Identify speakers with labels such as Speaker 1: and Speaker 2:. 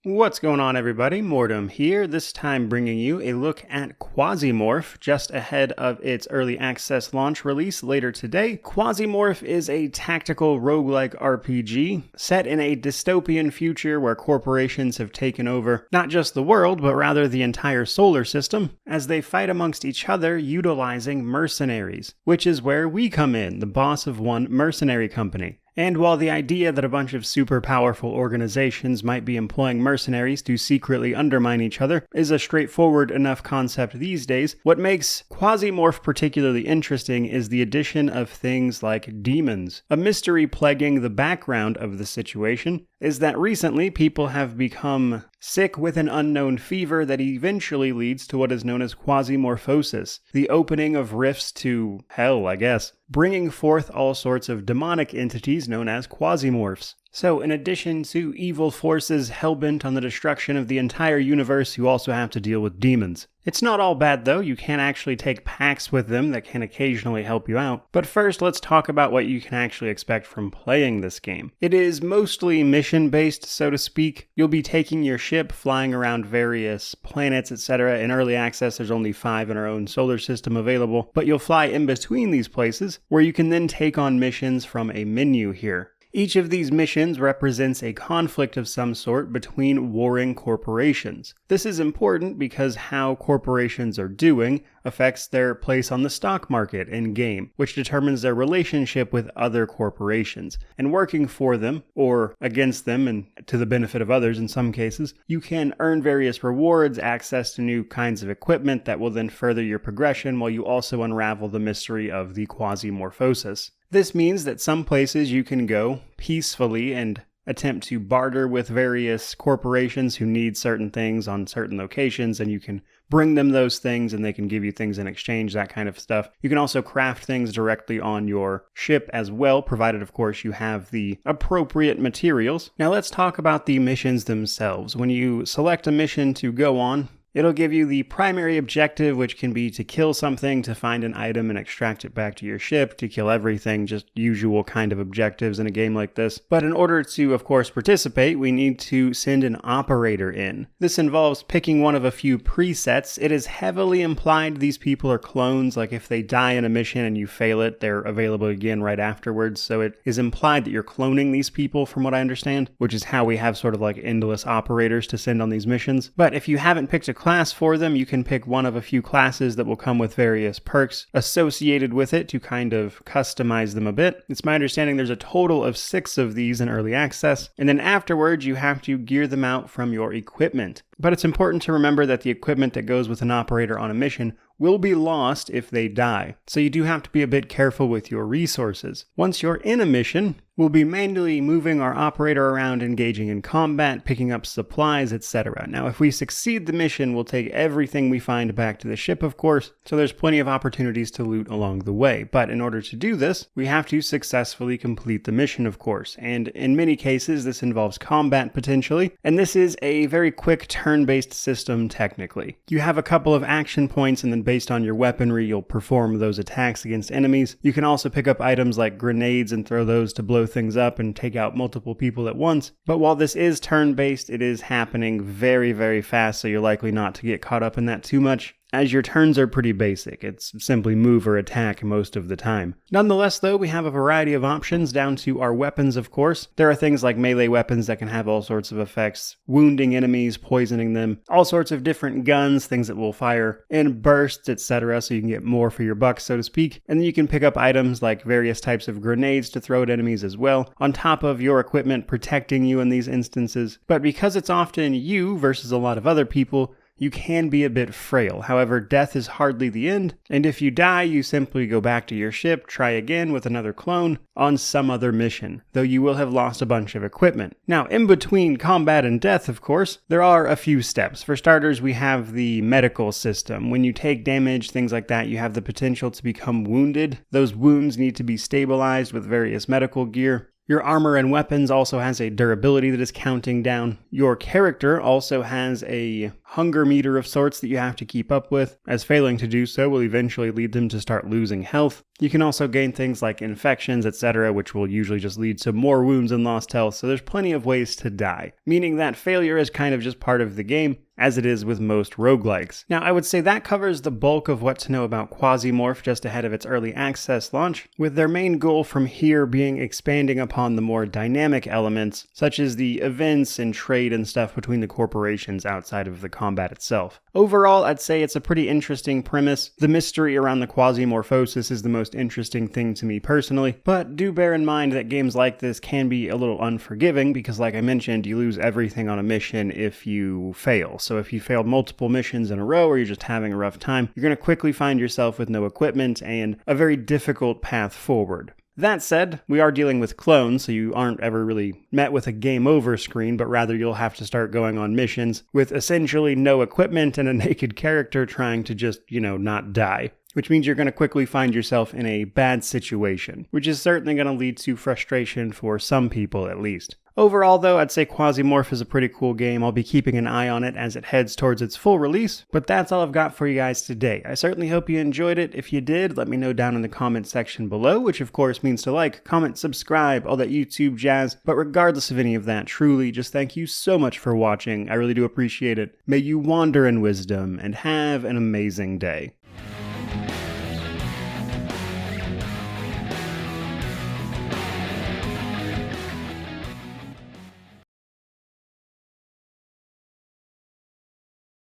Speaker 1: What's going on, everybody? Mortem here, this time bringing you a look at Quasimorph just ahead of its early access launch release later today. Quasimorph is a tactical roguelike RPG set in a dystopian future where corporations have taken over not just the world, but rather the entire solar system as they fight amongst each other utilizing mercenaries, which is where we come in, the boss of one mercenary company. And while the idea that a bunch of super powerful organizations might be employing mercenaries to secretly undermine each other is a straightforward enough concept these days, what makes Quasimorph particularly interesting is the addition of things like demons. A mystery plaguing the background of the situation is that recently people have become sick with an unknown fever that eventually leads to what is known as quasimorphosis, the opening of rifts to hell, I guess, bringing forth all sorts of demonic entities known as quasimorphs. So, in addition to evil forces hellbent on the destruction of the entire universe, you also have to deal with demons. It's not all bad though, you can actually take pacts with them that can occasionally help you out. But first, let's talk about what you can actually expect from playing this game. It is mostly mission-based, so to speak. You'll be taking your ship, flying around various planets, etc. In early access, there's only 5 in our own solar system available, but you'll fly in between these places, where you can then take on missions from a menu here. Each of these missions represents a conflict of some sort between warring corporations. This is important because how corporations are doing affects their place on the stock market in-game, which determines their relationship with other corporations. And working for them, or against them, and to the benefit of others in some cases, you can earn various rewards, access to new kinds of equipment that will then further your progression while you also unravel the mystery of the quasimorphosis. This means that some places you can go peacefully and attempt to barter with various corporations who need certain things on certain locations, and you can bring them those things and they can give you things in exchange, that kind of stuff. You can also craft things directly on your ship as well, provided of course you have the appropriate materials. Now let's talk about the missions themselves. When you select a mission to go on, it'll give you the primary objective, which can be to kill something, to find an item and extract it back to your ship, to kill everything, just usual kind of objectives in a game like this. But in order to, of course, participate, we need to send an operator in. This involves picking one of a few presets. It is heavily implied these people are clones, like if they die in a mission and you fail it, they're available again right afterwards. So it is implied that you're cloning these people, from what I understand, which is how we have sort of like endless operators to send on these missions. But if you haven't picked a class for them, you can pick one of a few classes that will come with various perks associated with it to kind of customize them a bit. It's my understanding there's a total of 6 of these in early access, and then afterwards you have to gear them out from your equipment. But it's important to remember that the equipment that goes with an operator on a mission will be lost if they die, so you do have to be a bit careful with your resources. Once you're in a mission, we'll be manually moving our operator around, engaging in combat, picking up supplies, etc. Now, if we succeed the mission, we'll take everything we find back to the ship, of course, so there's plenty of opportunities to loot along the way. But in order to do this, we have to successfully complete the mission, of course, and in many cases, this involves combat potentially, and this is a very quick turn-based system technically. You have a couple of action points, and then based on your weaponry, you'll perform those attacks against enemies. You can also pick up items like grenades and throw those to blow things up and take out multiple people at once. But while this is turn-based, it is happening very, very fast, so you're likely not to get caught up in that too much, as your turns are pretty basic. It's simply move or attack most of the time. Nonetheless, though, we have a variety of options down to our weapons, of course. There are things like melee weapons that can have all sorts of effects, wounding enemies, poisoning them, all sorts of different guns, things that will fire in bursts, etc., so you can get more for your buck, so to speak. And then you can pick up items like various types of grenades to throw at enemies as well, on top of your equipment protecting you in these instances. But because it's often you versus a lot of other people, you can be a bit frail. However, death is hardly the end, and if you die, you simply go back to your ship, try again with another clone on some other mission, though you will have lost a bunch of equipment. Now, in between combat and death, of course, there are a few steps. For starters, we have the medical system. When you take damage, things like that, you have the potential to become wounded. Those wounds need to be stabilized with various medical gear. Your armor and weapons also has a durability that is counting down. Your character also has a hunger meter of sorts that you have to keep up with, as failing to do so will eventually lead them to start losing health. You can also gain things like infections, etc., which will usually just lead to more wounds and lost health, so there's plenty of ways to die, meaning that failure is kind of just part of the game, as it is with most roguelikes. Now, I would say that covers the bulk of what to know about Quasimorph just ahead of its early access launch, with their main goal from here being expanding upon the more dynamic elements, such as the events and trade and stuff between the corporations outside of the combat itself. Overall, I'd say it's a pretty interesting premise. The mystery around the Quasimorphosis is the most interesting thing to me personally, but do bear in mind that games like this can be a little unforgiving because, like I mentioned, you lose everything on a mission if you fail. So if you failed multiple missions in a row or you're just having a rough time, you're going to quickly find yourself with no equipment and a very difficult path forward. That said, we are dealing with clones, so you aren't ever really met with a game over screen, but rather you'll have to start going on missions with essentially no equipment and a naked character trying to just, not die. Which means you're going to quickly find yourself in a bad situation, which is certainly going to lead to frustration for some people at least. Overall, though, I'd say Quasimorph is a pretty cool game. I'll be keeping an eye on it as it heads towards its full release, but that's all I've got for you guys today. I certainly hope you enjoyed it. If you did, let me know down in the comment section below, which of course means to like, comment, subscribe, all that YouTube jazz. But regardless of any of that, truly, just thank you so much for watching. I really do appreciate it. May you wander in wisdom and have an amazing day.